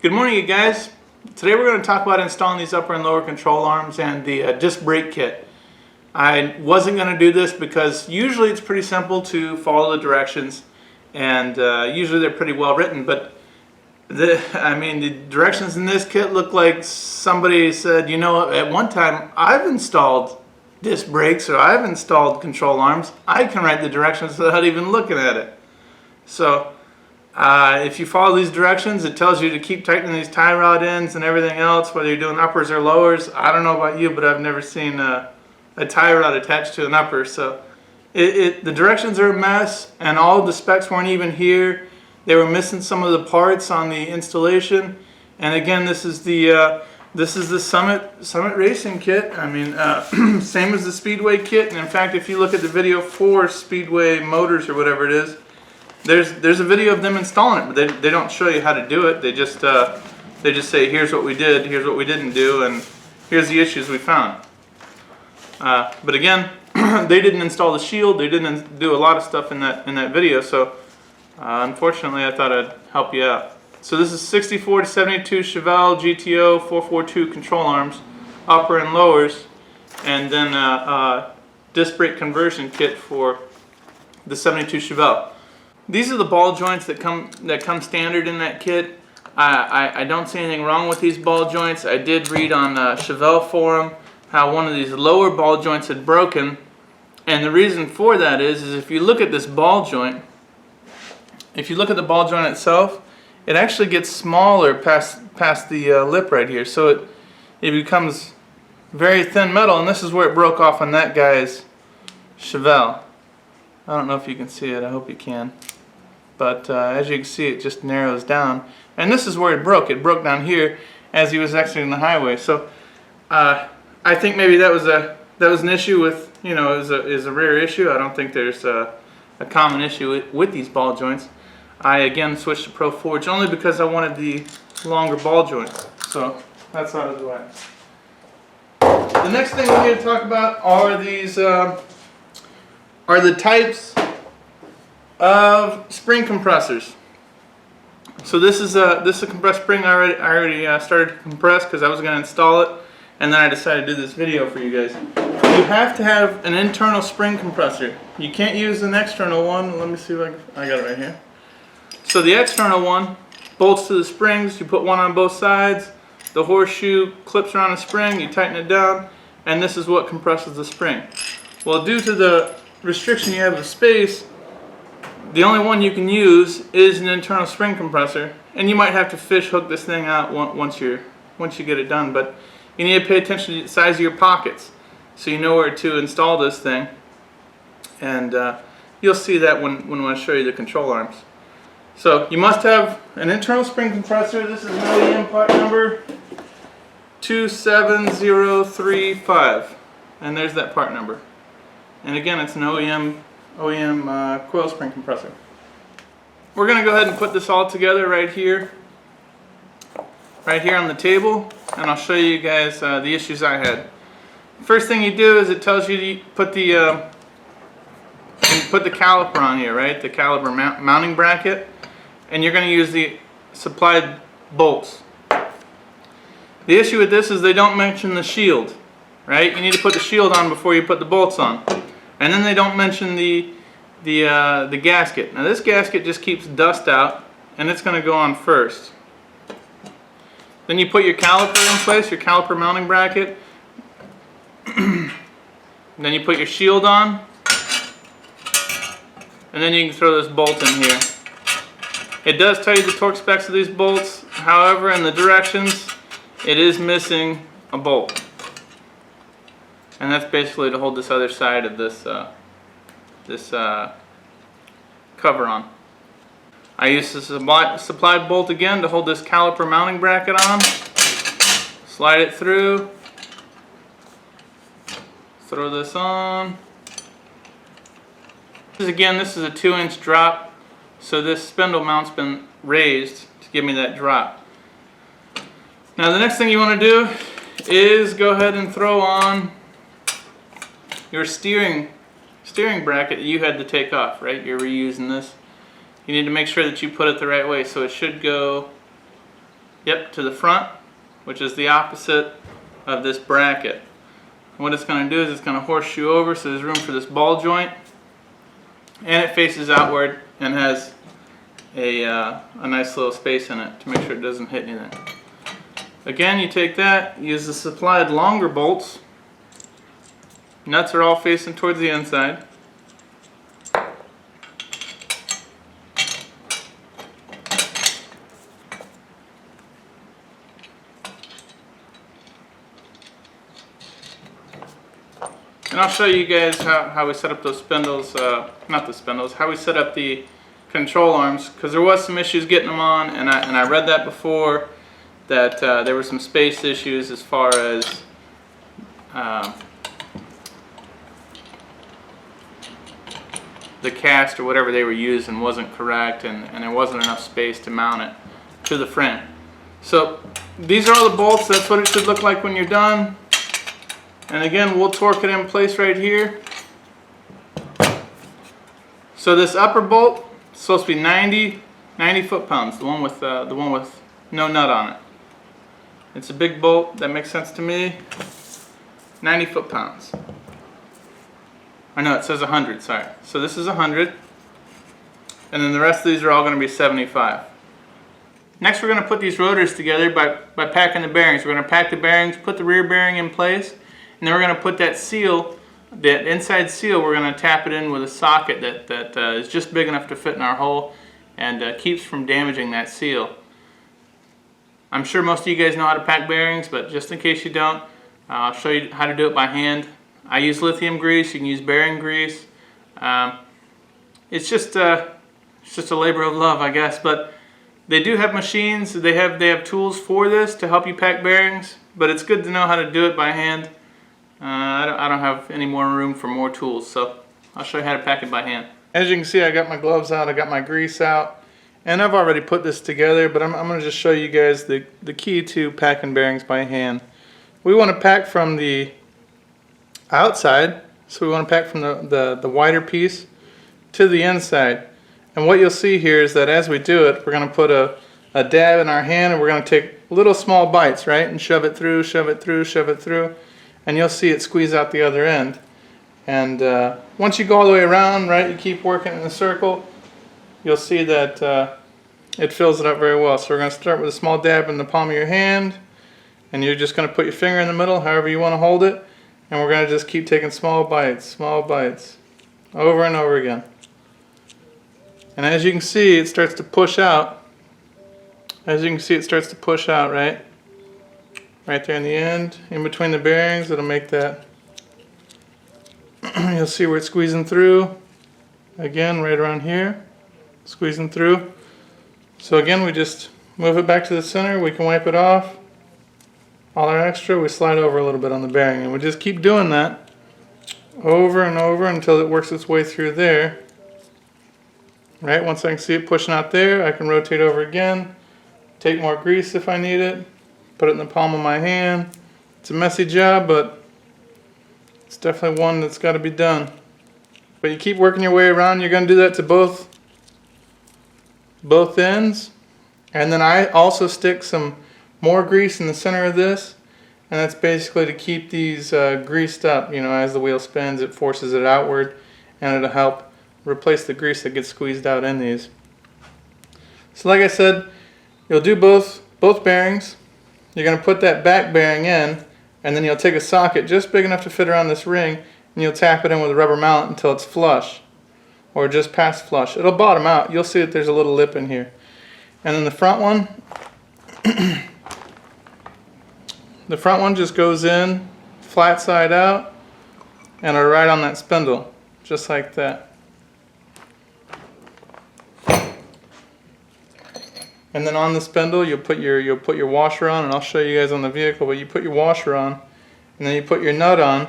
Good morning, you guys. Today we're going to talk about installing these upper and lower control arms and the disc brake kit. I wasn't going to do this because usually it's pretty simple to follow the directions, and usually they're pretty well written, but the directions in this kit look like somebody said, you know, at one time I've installed disc brakes or I've installed control arms. I can write the directions without even looking at it. So if you follow these directions, it tells you to keep tightening these tie rod ends and everything else, whether you're doing uppers or lowers. I don't know about you, but I've never seen a tie rod attached to an upper. So the directions are a mess, and all of the specs weren't even here. They were missing some of the parts on the installation. And again, this is the Summit Racing kit. I mean, same as the Speedway kit. And in fact, if you look at the video for Speedway Motors or whatever it is, there's a video of them installing it, but they don't show you how to do it. They just say, here's what we did, here's what we didn't do, and here's the issues we found. But again, they didn't install the shield. They didn't do a lot of stuff in that video. So unfortunately, I thought I'd help you out. So this is 64 to 72 Chevelle GTO 442 control arms, upper and lowers, and then disc brake conversion kit for the 72 Chevelle. These are the ball joints that come standard in that kit. I don't see anything wrong with these ball joints. I did read on Chevelle forum how one of these lower ball joints had broken, and the reason for that is if you look at this ball joint, if you look at the ball joint itself, it actually gets smaller past the lip right here, so it becomes very thin metal, and this is where it broke off on that guy's Chevelle. I don't know if you can see it. I hope you can. But as you can see, it just narrows down. And this is where it broke. It broke down here as he was exiting the highway. So I think maybe that was an issue with, you know, is a rare issue. I don't think there's a common issue with these ball joints. I again switched to Pro Forge only because I wanted the longer ball joint. So that's out of the way. The next thing we need to talk about are these are the types of spring compressors. So this is a compressed spring. I already started to compress because I was going to install it, and then I decided to do this video for you guys. You have to have an internal spring compressor. You can't use an external one. Let me see if I got it right here. So the external one bolts to the springs. You put one on both sides. The horseshoe clips around a spring. You tighten it down, and this is what compresses the spring. Well, due to the restriction you have of space, the only one you can use is an internal spring compressor, and you might have to fish hook this thing out once you get it done. But you need to pay attention to the size of your pockets so you know where to install this thing, and you'll see that when I show you the control arms. So you must have an internal spring compressor. This is an OEM part number 27035, and there's that part number. And again, it's an OEM coil spring compressor. We're going to go ahead and put this all together right here on the table, and I'll show you guys the issues I had. First thing you do is it tells you to put the caliper on here, right? The caliper mounting bracket, and you're going to use the supplied bolts. The issue with this is they don't mention the shield, right? You need to put the shield on before you put the bolts on. And then they don't mention the gasket. Now this gasket just keeps dust out, and it's going to go on first. Then you put your caliper in place, your caliper mounting bracket. Then you put your shield on, and then you can throw this bolt in here. It does tell you the torque specs of these bolts. However, in the directions, it is missing a bolt. And that's basically to hold this other side of this cover on. I used the supplied bolt again to hold this caliper mounting bracket on. Slide it through. Throw this on. Again, this is a 2-inch drop, so this spindle mount's been raised to give me that drop. Now the next thing you want to do is go ahead and throw on your steering bracket that you had to take off, right? You're reusing this. You need to make sure that you put it the right way, so it should go Yep, to the front, which is the opposite of this bracket. What it's going to do is it's going to horseshoe over so there's room for this ball joint, and it faces outward and has a nice little space in it to make sure it doesn't hit anything. Again, you take that, use the supplied longer bolts. Nuts are all facing towards the inside. And I'll show you guys how we set up those spindles, not the spindles, how we set up the control arms, because there was some issues getting them on, and I read that before, that there were some space issues as far as the cast or whatever they were using wasn't correct, and there wasn't enough space to mount it to the frame. So these are all the bolts. That's what it should look like when you're done. And again, we'll torque it in place right here. So this upper bolt is supposed to be 90 foot-pounds, the one with no nut on it. It's a big bolt, that makes sense to me. 90 foot-pounds. I know it says 100, sorry. So this is 100, and then the rest of these are all going to be 75. Next, we're going to put these rotors together by packing the bearings. We're going to pack the bearings, put the rear bearing in place, and then we're going to put that seal, that inside seal, we're going to tap it in with a socket that is just big enough to fit in our hole and keeps from damaging that seal. I'm sure most of you guys know how to pack bearings, but just in case you don't, I'll show you how to do it by hand. I use lithium grease, you can use bearing grease. It's just a labor of love, I guess, but they do have machines, they have tools for this to help you pack bearings, but it's good to know how to do it by hand. I don't have any more room for more tools, so I'll show you how to pack it by hand. As you can see, I got my gloves out, I got my grease out, and I've already put this together, but I'm going to just show you guys the key to packing bearings by hand. We want to pack from the outside, so we want to pack from the wider piece to the inside. And what you'll see here is that as we do it, we're going to put a dab in our hand, and we're going to take little small bites, right, and shove it through, shove it through, shove it through, and you'll see it squeeze out the other end. And once you go all the way around, right, you keep working in a circle, you'll see that it fills it up very well. So we're going to start with a small dab in the palm of your hand, and you're just going to put your finger in the middle, however you want to hold it, and we're going to just keep taking small bites, over and over again. And as you can see, it starts to push out. As you can see, it starts to push out, right? Right there in the end, in between the bearings, it'll make that. You'll see where it's squeezing through. Again, right around here, squeezing through. So again, we just move it back to the center. We can wipe it off. All our extra, we slide over a little bit on the bearing, and we just keep doing that over and over until it works its way through there. Right, once I can see it pushing out there, I can rotate over again, take more grease if I need it, put it in the palm of my hand. It's a messy job, but it's definitely one that's got to be done. But you keep working your way around. You're going to do that to both ends. And then I also stick some more grease in the center of this, and that's basically to keep these greased up. You know, as the wheel spins, it forces it outward, and it'll help replace the grease that gets squeezed out in these. So like I said, you'll do both bearings. You're going to put that back bearing in, and then you'll take a socket just big enough to fit around this ring, and you'll tap it in with a rubber mallet until it's flush, or just past flush. It'll bottom out. You'll see that there's a little lip in here. And then the front one, the front one just goes in flat side out, and it'll ride on that spindle, just like that. And then on the spindle, you'll put your washer on, and I'll show you guys on the vehicle, but you put your washer on, and then you put your nut on.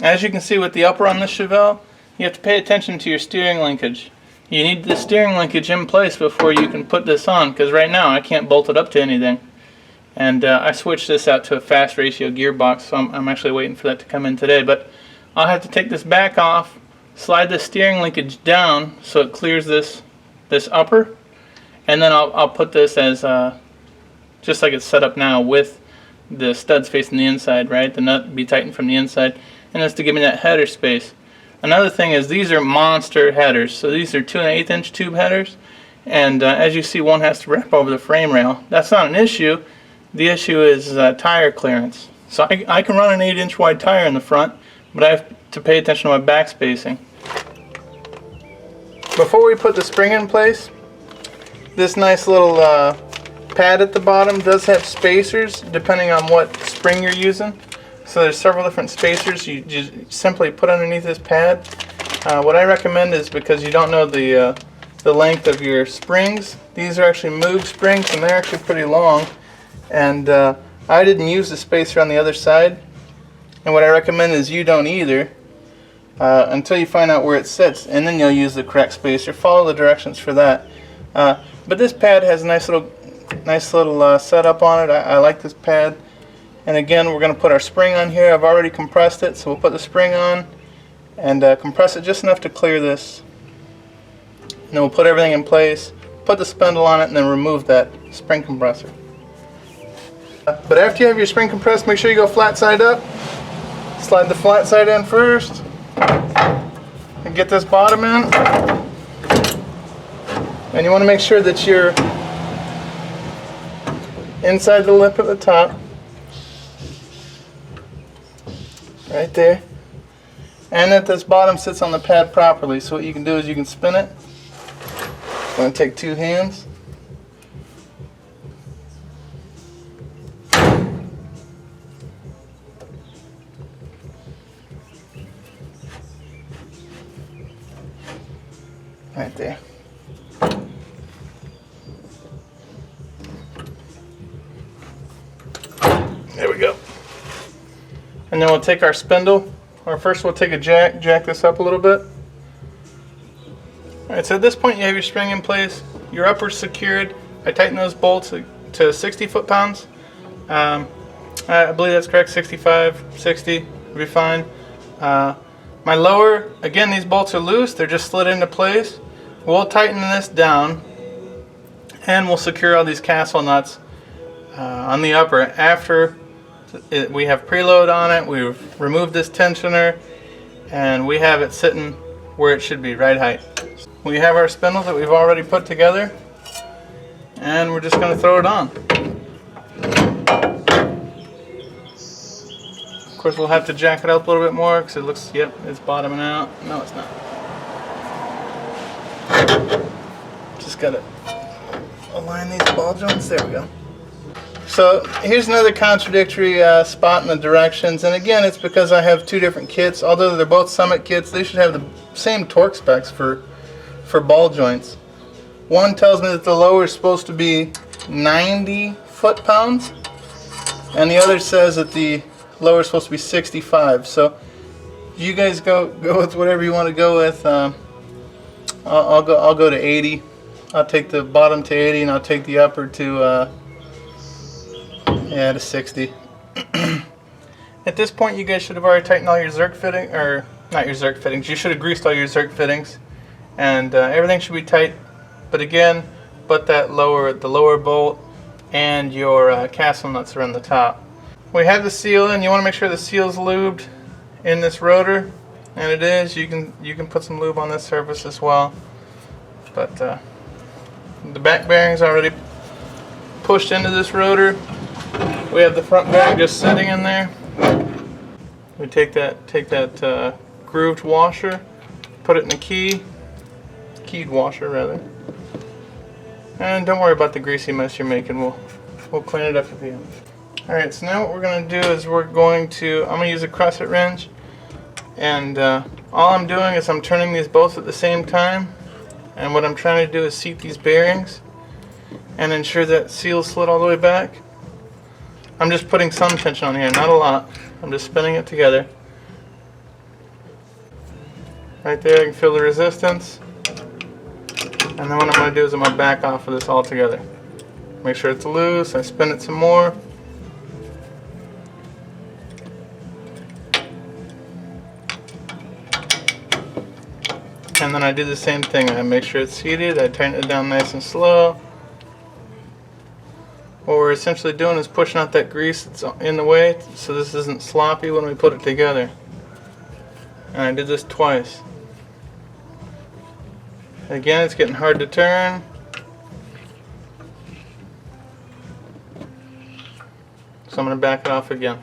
As you can see with the upper on the Chevelle, you have to pay attention to your steering linkage. You need the steering linkage in place before you can put this on, because right now I can't bolt it up to anything. And I switched this out to a fast ratio gearbox, so I'm actually waiting for that to come in today. But I'll have to take this back off, slide the steering linkage down so it clears this upper, and then I'll put this as just like it's set up now with the studs facing the inside, right? The nut be tightened from the inside, and that's to give me that header space. Another thing is these are monster headers. So these are 2 1/8 inch tube headers, and as you see, one has to wrap over the frame rail. That's not an issue. The issue is tire clearance. So I can run an 8-inch wide tire in the front, but I have to pay attention to my back spacing. Before we put the spring in place, this nice little pad at the bottom does have spacers depending on what spring you're using. So there's several different spacers you just simply put underneath this pad. What I recommend is, because you don't know the length of your springs, these are actually Moog springs and they're actually pretty long. And I didn't use the spacer on the other side. And what I recommend is you don't either until you find out where it sits, and then you'll use the correct spacer. Follow the directions for that. But this pad has a nice little setup on it. I like this pad. And again, we're going to put our spring on here. I've already compressed it, so we'll put the spring on and compress it just enough to clear this. And then we'll put everything in place, put the spindle on it, and then remove that spring compressor. But after you have your spring compressed, make sure you go flat side up. Slide the flat side in first and get this bottom in. And you want to make sure that you're inside the lip at the top. Right there. And that this bottom sits on the pad properly. So what you can do is you can spin it. I'm going to take 2 hands. Right there. There we go. And then we'll take our spindle, or first we'll take a jack this up a little bit. Alright, so at this point you have your spring in place, your upper's secured. I tighten those bolts to 60 foot-pounds. I believe that's correct, 65, 60 will be fine. My lower, again, these bolts are loose, they're just slid into place. We'll tighten this down and we'll secure all these castle nuts on the upper after we have preload on it. We've removed this tensioner and we have it sitting where it should be, right height. We have our spindle that we've already put together and we're just going to throw it on. Of course, we'll have to jack it up a little bit more because it looks, yep, it's bottoming out. No, it's not. Just gotta align these ball joints. There we go. So here's another contradictory spot in the directions, and again, it's because I have 2 different kits. Although they're both Summit kits, they should have the same torque specs for ball joints. One tells me that the lower is supposed to be 90 foot-pounds, and the other says that the lower is supposed to be 65. So you guys go with whatever you want to go with. I'll go to 80. I'll take the bottom to 80 and I'll take the upper to to 60. At this point you guys should have already tightened all your Zerk fitting, or not your Zerk fittings, you should have greased all your Zerk fittings, and everything should be tight. But again, the lower bolt and your castle nuts are on the top. We have the seal in. You want to make sure the seal's lubed in this rotor, and it is. You can put some lube on this surface as well. But the back bearing's already pushed into this rotor. We have the front bearing just sitting in there. We take that grooved washer, put it in the keyed washer rather. And don't worry about the greasy mess you're making. We'll clean it up at the end. Alright, so now what we're going to do is I'm going to use a crescent wrench, and all I'm doing is I'm turning these bolts at the same time, and what I'm trying to do is seat these bearings and ensure that seal's slid all the way back. I'm just putting some tension on here, not a lot. I'm just spinning it together. Right there, I can feel the resistance. And then what I'm going to do is I'm going to back off of this altogether. Make sure it's loose, I spin it some more. And then I do the same thing. I make sure it's seated, I tighten it down nice and slow. what we're essentially doing is pushing out that grease that's in the way so this isn't sloppy when we put it together. And I did this twice. Again, it's getting hard to turn. So I'm going to back it off again.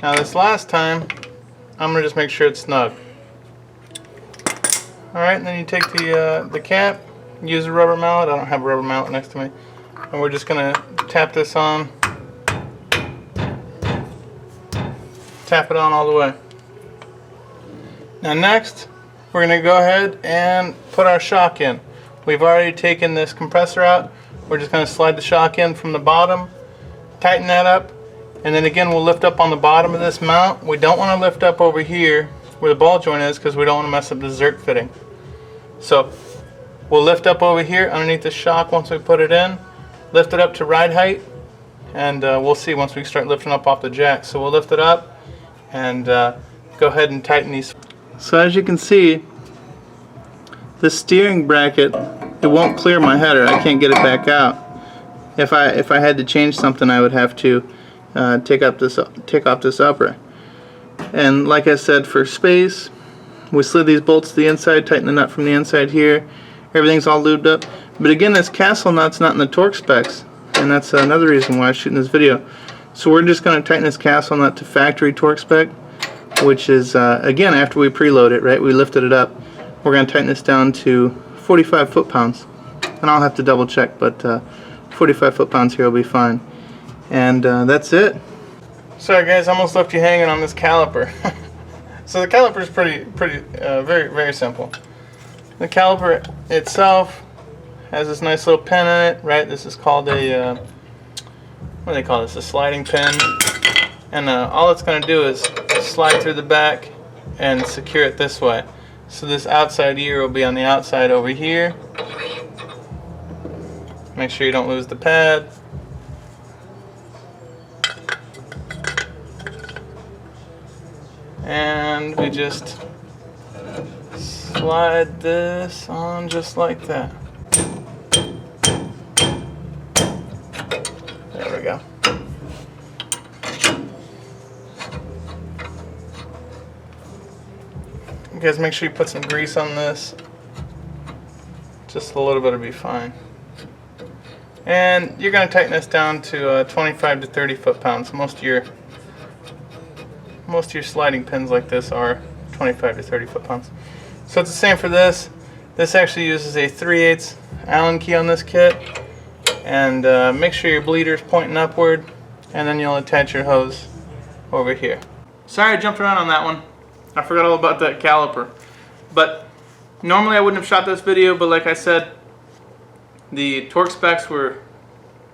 Now this last time, I'm going to just make sure it's snug. Alright, and then you take the cap, use a rubber mallet. I don't have a rubber mallet next to me. And we're just going to tap this on. Tap it on all the way. Now next, we're going to go ahead and put our shock in. We've already taken this compressor out. We're just going to slide the shock in from the bottom, tighten that up, and then again we'll lift up on the bottom of this mount. We don't want to lift up over here where the ball joint is because we don't want to mess up the zerk fitting. So we'll lift up over here underneath the shock once we put it in, lift it up to ride height, and we'll see once we start lifting up off the jack. So we'll lift it up and go ahead and tighten these. So as you can see, this steering bracket, it won't clear my header. I can't get it back out. If I had to change something, I would have to take off this upper. And like I said, for space, we slid these bolts to the inside, tighten the nut from the inside here. Everything's all lubed up. But again, this castle nut's not in the torque specs, and that's another reason why I'm shooting this video. So we're just going to tighten this castle nut to factory torque spec, which is again after we preload it, right? We lifted it up. We're going to tighten this down to 45 foot-pounds, and I'll have to double check, but 45 foot-pounds here will be fine. And that's it. Sorry guys, I almost left you hanging on this caliper. So the caliper is very simple. The caliper itself has this nice little pin in it, right? This is called a what do they call this? A sliding pin. And all it's going to do is slide through the back and secure it this way. So this outside ear will be on the outside over here. Make sure you don't lose the pad. And we just slide this on just like that. There we go. You guys make sure you put some grease on this. Just a little bit will be fine. And you're going to tighten this down to 25 to 30 foot-pounds. Most of your sliding pins like this are 25 to 30 foot-pounds. So it's the same for this. This actually uses a 3/8 Allen key on this kit. And make sure your bleeder's pointing upward, and then you'll attach your hose over here. Sorry I jumped around on that one. I forgot all about that caliper. But normally I wouldn't have shot this video, but like I said, the torque specs were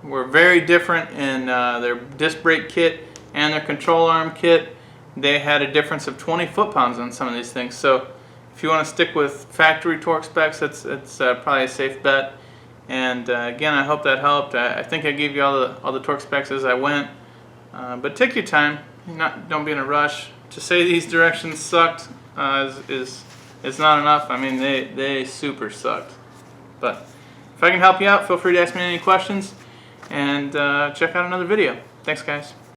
very different in their disc brake kit and their control arm kit. They had a difference of 20 foot-pounds on some of these things. So if you want to stick with factory torque specs, it's probably a safe bet. And again, I hope that helped. I think I gave you all the torque specs as I went. But take your time. Don't be in a rush. To say these directions sucked is not enough. I mean, they super sucked. But if I can help you out, feel free to ask me any questions, and check out another video. Thanks, guys.